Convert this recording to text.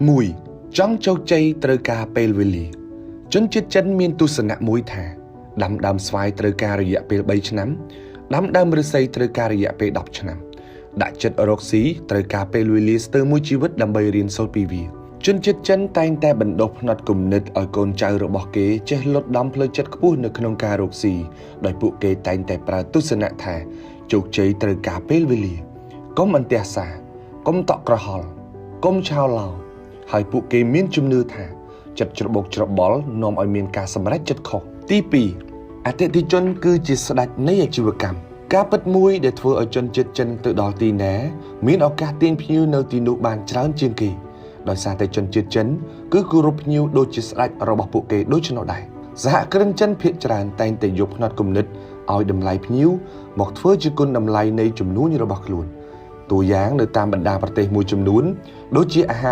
1. ចង់ជោគជ័យត្រូវការពេលវេលាជនជាតិចិនមានទស្សនៈមួយថាដាំដើមស្វាយត្រូវការរយៈពេល3ឆ្នាំដាំដើមឫស្សីត្រូវការរយៈពេល10ឆ្នាំដាក់ចិត្តរកស៊ីត្រូវការពេលវេលាស្ទើរមួយជីវិតដើម្បីរៀនសូត្រពីវាជនជាតិចិនតែងតែបណ្ដុះផ្នត់គំនិតឲ្យកូនចៅរបស់គេចេះលត់ដំផ្លូវចិត្តខ្ពស់នៅក្នុងការរកស៊ីដោយពួកគេតែងតែប្រើទស្សនៈថាជោគជ័យត្រូវការពេលវេលាកុំអន្ទះសារកុំតក់ក្រហល់កុំឆោឡោហើយពួកគេមានជំនឿថាចិត្តច្របូកច្របល់នាំឲ្យមានការសម្រេចចិត្តខុសទី2អតិថិជនគឺជាស្ដេចនៃអាជីវកម្មការពិតមួយដែលធ្វើឲ្យជនជាតិចិនទៅដល់ទីណាមានឱកាសទាញភ្ញៀវនៅទីនោះបានច្រើនជាងគេដោយសារតែជនជាតិចិនគឺគោរពភ្ញៀវដូចជាស្ដេចរបស់ពួកគេដូច្នោះដែរសហគ្រិនចិនភាគច្រើនតែងតែយកផ្នត់គំនិតឲ្យតម្លៃភ្ញៀវមកធ្វើជាគុណតម្លៃនៃជំនួញរបស់ខ្លួនតួយ៉ាងនៅតាមបណ្ដាប្រទេសមួយចំនួនដូចជាអាហារ